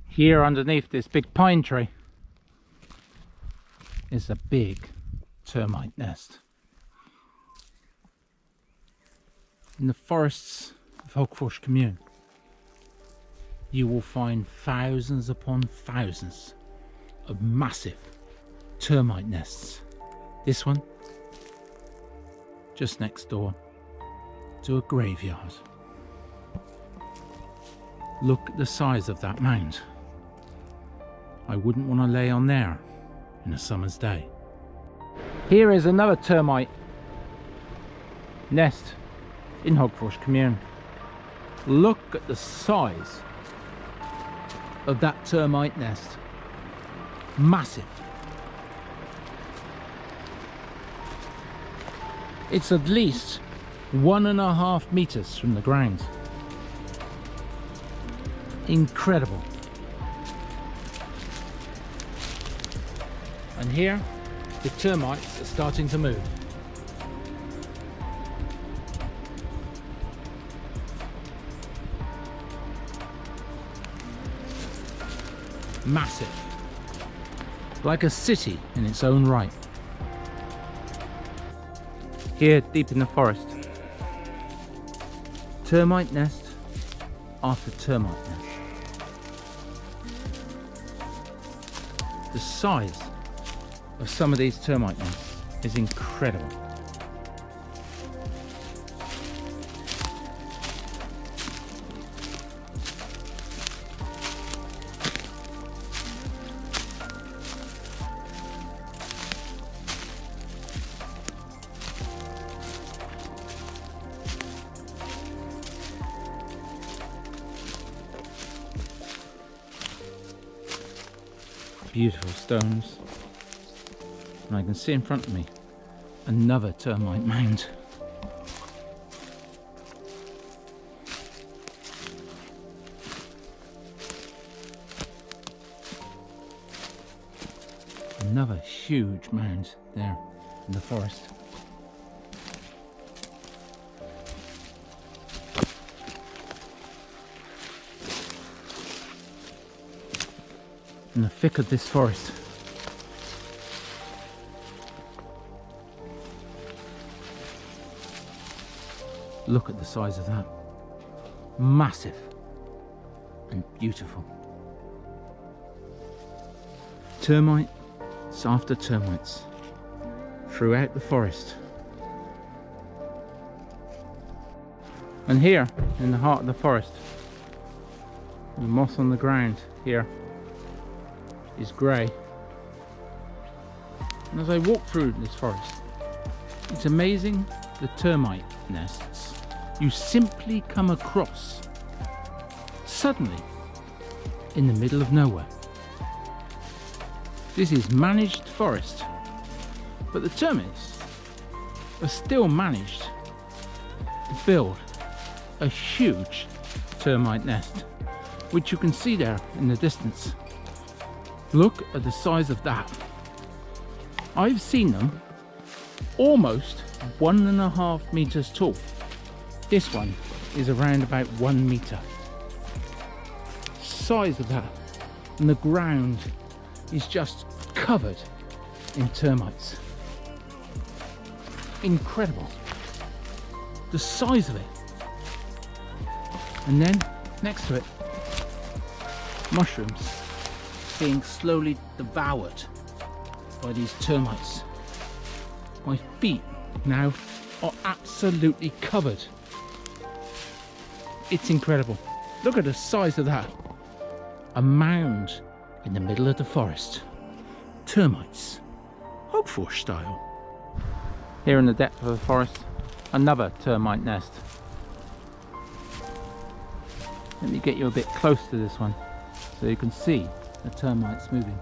Here underneath this big pine tree is a big termite nest. In the forests of Hagfors Kommun, you will find thousands upon thousands of massive termite nests. This one just next door to a graveyard. Look at the size of that mound. I wouldn't want to lay on there in a summer's day. Here is another termite nest in Hagfors Kommun. Look at the size of that termite nest. Massive. It's at least 1.5 meters from the ground. Incredible. And here the termites are starting to move. Massive. Like a city in its own right. Here deep in the forest, termite nest after termite nest. The size of some of these termite nests is incredible. Beautiful stones, and I can see in front of me another termite mound. Another huge mound there in the forest. In the thick of this forest. Look at the size of that. Massive and beautiful. Termites after termites throughout the forest. And here in the heart of the forest, the moss on the ground here is grey. And as I walk through this forest, it's amazing the termite nests you simply come across suddenly in the middle of nowhere. This is managed forest, but the termites have still managed to build a huge termite nest, which you can see there in the distance. Look at the size of that. I've seen them almost 1.5 meters tall. This one is around about 1 meter. Size of that. And the ground is just covered in termites. Incredible. The size of it. And then next to it, mushrooms being slowly devoured by these termites. My feet now are absolutely covered. It's incredible. Look at the size of that. A mound in the middle of the forest. Termites. Hagfors style. Here in the depth of the forest, another termite nest. Let me get you a bit close to this one so you can see the termites moving.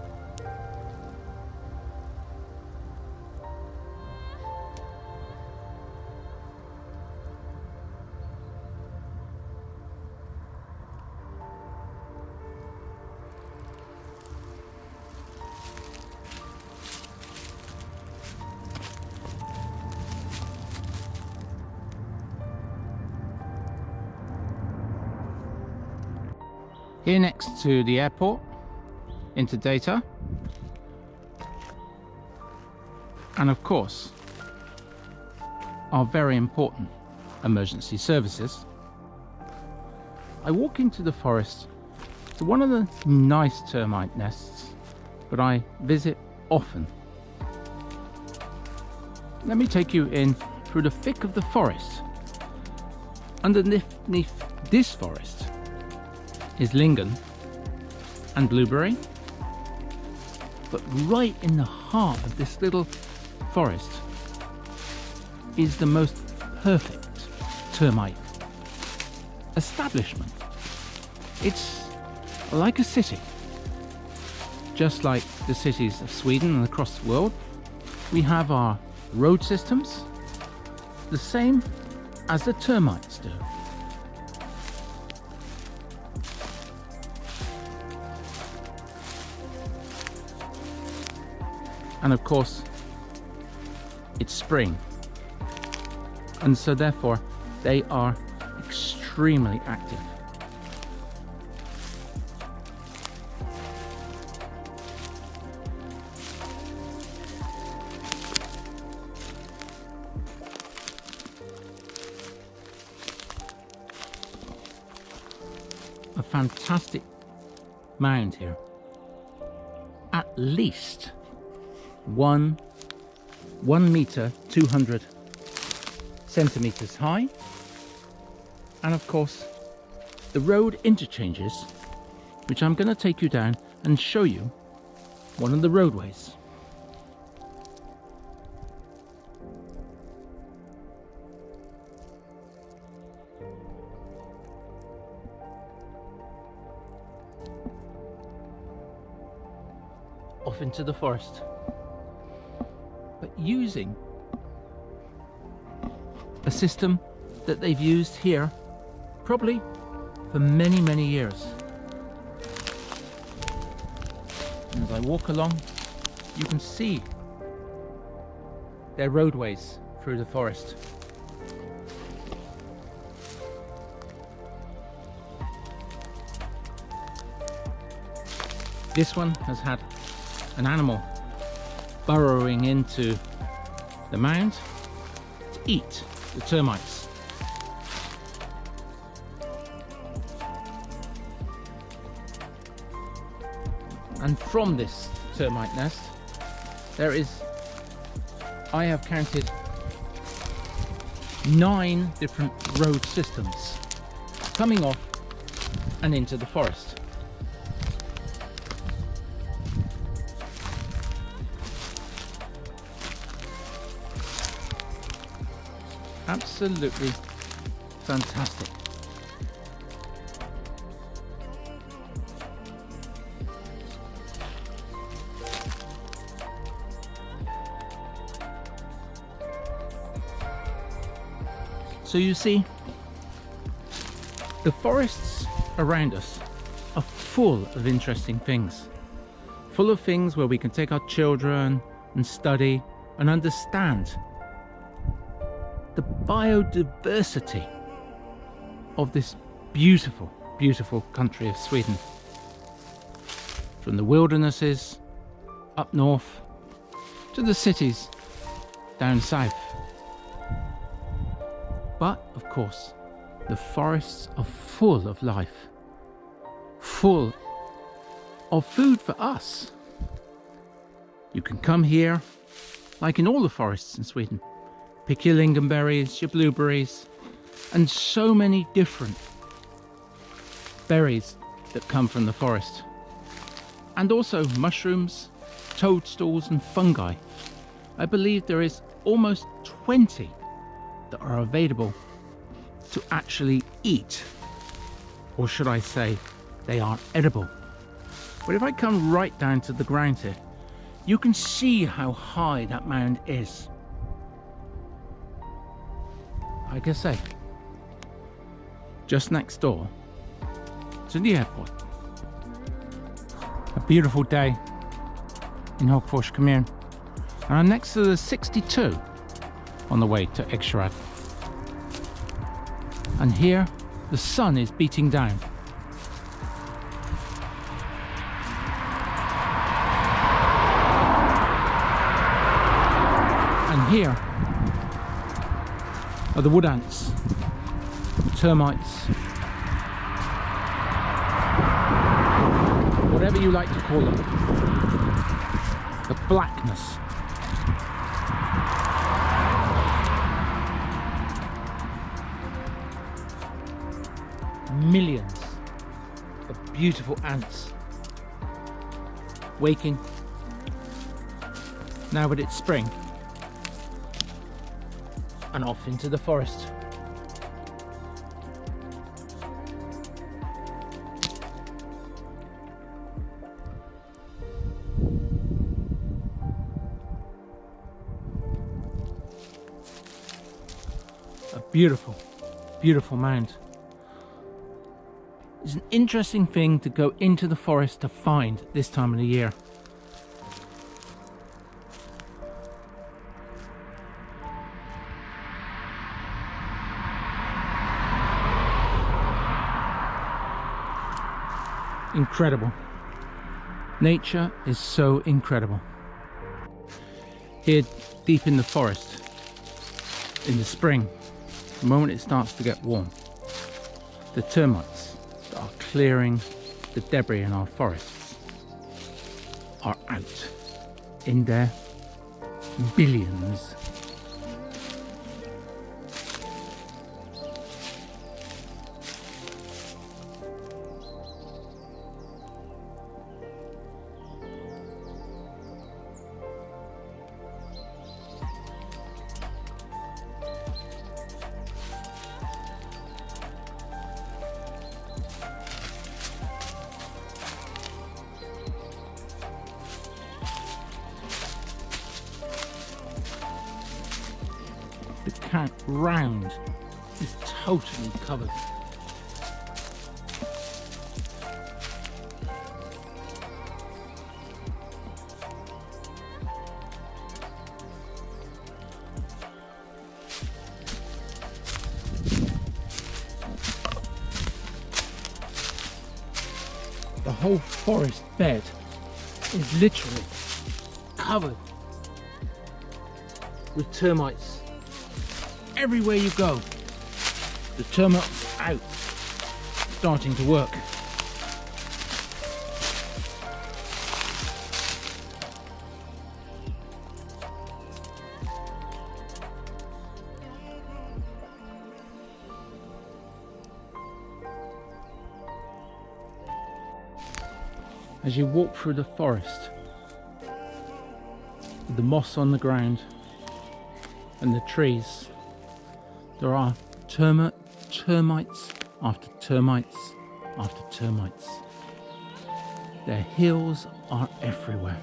Here next to the airport, into data, and of course our very important emergency services. I walk into the forest to one of the nice termite nests that I visit often. Let me take you in through the thick of the forest. Underneath this forest is linden and blueberry, but right in the heart of this little forest is the most perfect termite establishment. It's like a city. Just like the cities of Sweden and across the world, we have our road systems, the same as the termites do. And of course, it's spring, and so therefore they are extremely active. A fantastic mound here, at least 1 meter 200 centimeters high, and of course the road interchanges, which I'm going to take you down and show you one of the roadways. Off into the forest, but using a system that they've used here probably for many years. And as I walk along, you can see their roadways through the forest. This one has had an animal burrowing into the mound to eat the termites. And from this termite nest, there is, I have counted 9 different road systems coming off and into the forest. Absolutely fantastic. So you see, the forests around us are full of interesting things. Full of things where we can take our children and study and understand the biodiversity of this beautiful, beautiful country of Sweden. From the wildernesses up north to the cities down south. But of course, the forests are full of life, full of food for us. You can come here, like in all the forests in Sweden, pick your lingonberries, your blueberries, and so many different berries that come from the forest. And also mushrooms, toadstools and fungi. I believe there is almost 20 that are available to actually eat. Or should I say, they are edible. But if I come right down to the ground here, you can see how high that mound is. Like I say, just next door to the airport. A beautiful day in Hagfors, Kommun. And I'm next to the 62 on the way to Hagfors. And here the sun is beating down. are the wood ants, termites, whatever you like to call them. The blackness. Millions of beautiful ants waking now that it's spring and off into the forest. A beautiful, beautiful mound. It's an interesting thing to go into the forest to find this time of the year. Incredible. Nature is so incredible. Here, deep in the forest, in the spring, the moment it starts to get warm, the termites that are clearing the debris in our forests are out in their billions. The ground is totally covered. The whole forest bed is literally covered with termites. Everywhere you go, the termites out, starting to work. As you walk through the forest, with the moss on the ground and the trees, there are termites after termites after termites. Their hills are everywhere.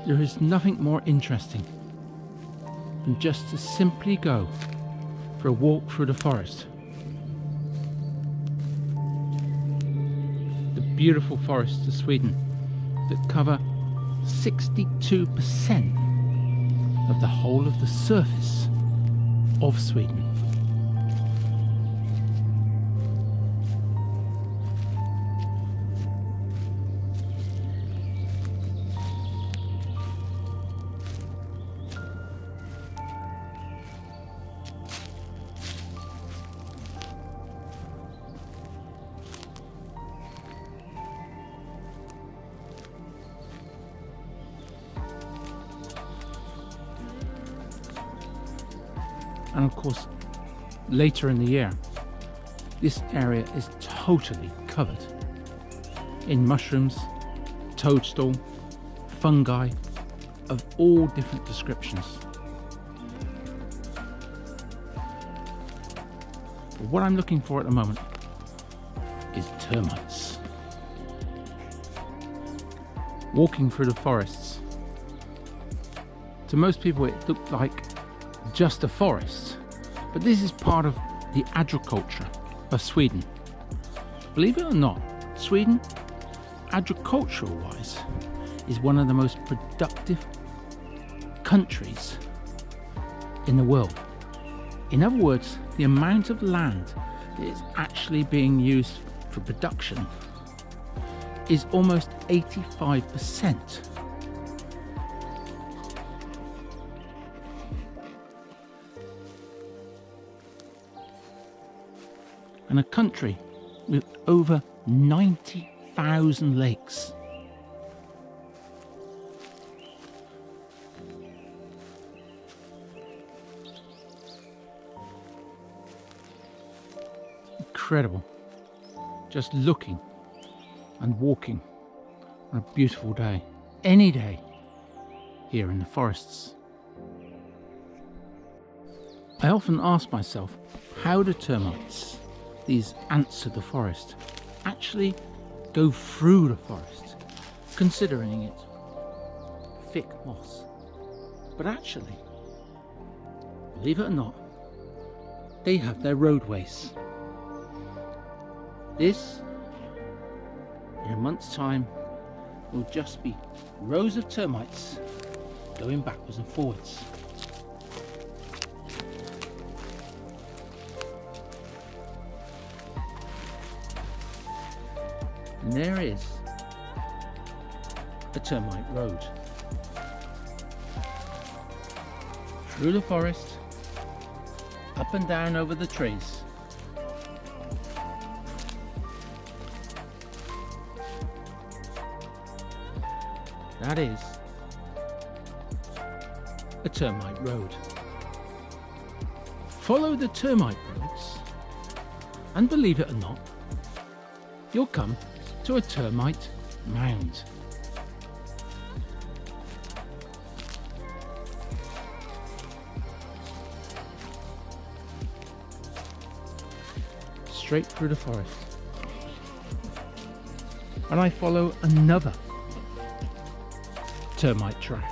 There is nothing more interesting than just to simply go for a walk through the forest. The beautiful forests of Sweden that cover 62% of the whole of the surface of Sweden. And of course, later in the year, this area is totally covered in mushrooms, toadstool, fungi of all different descriptions. But what I'm looking for at the moment is termites. Walking through the forests, to most people it looked like just a forest, but this is part of the agriculture of Sweden. Believe it or not, Sweden, agricultural wise, is one of the most productive countries in the world. In other words, the amount of land that is actually being used for production is almost 85%. and a country with over 90,000 lakes. Incredible, just looking and walking on a beautiful day, any day, here in the forests. I often ask myself, how do termites, these ants of the forest, actually go through the forest, considering it thick moss? But actually, believe it or not, they have their roadways. This, in a month's time, will just be rows of termites going backwards and forwards. And there is a termite road through the forest, up and down over the trees. That is a termite road. Follow the termite roads, and believe it or not, you'll come to a termite mound. Straight through the forest. And I follow another termite track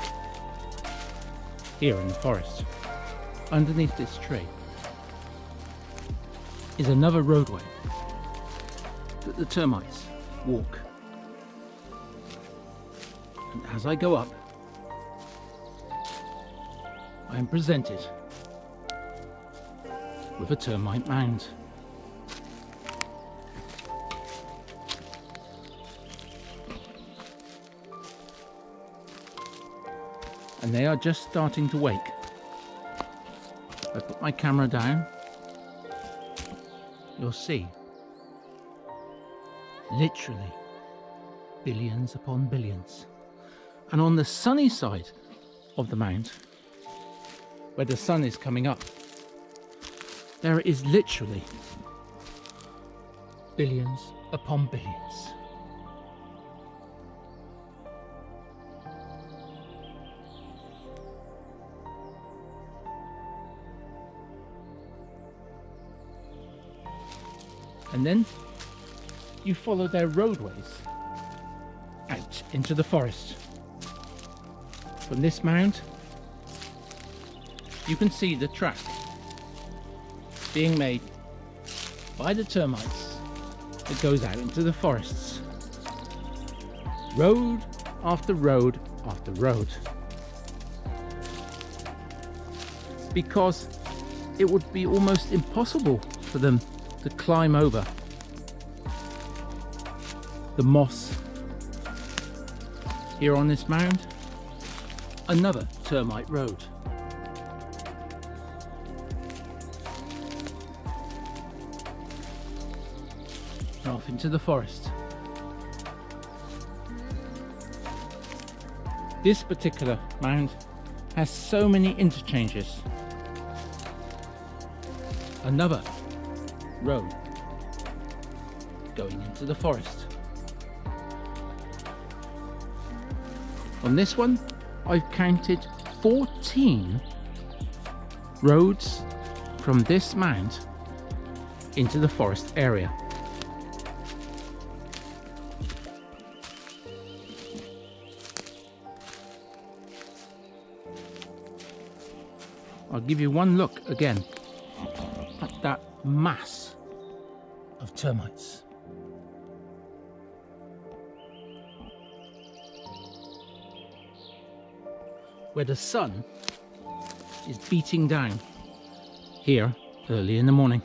here in the forest. Underneath this tree is another roadway that the termites walk. And as I go up, I am presented with a termite mound. And they are just starting to wake. If I put my camera down, you'll see literally billions upon billions. And on the sunny side of the mound, where the sun is coming up, there is literally billions upon billions. And then you follow their roadways out into the forest. From this mound, you can see the track being made by the termites that goes out into the forests. Road after road after road. Because it would be almost impossible for them to climb over the moss here on this mound. Another termite road. And off into the forest. This particular mound has so many interchanges. Another road going into the forest. On this one, I've counted 14 roads from this mound into the forest area. I'll give you one look again at that mass of termites. Where the sun is beating down here early in the morning.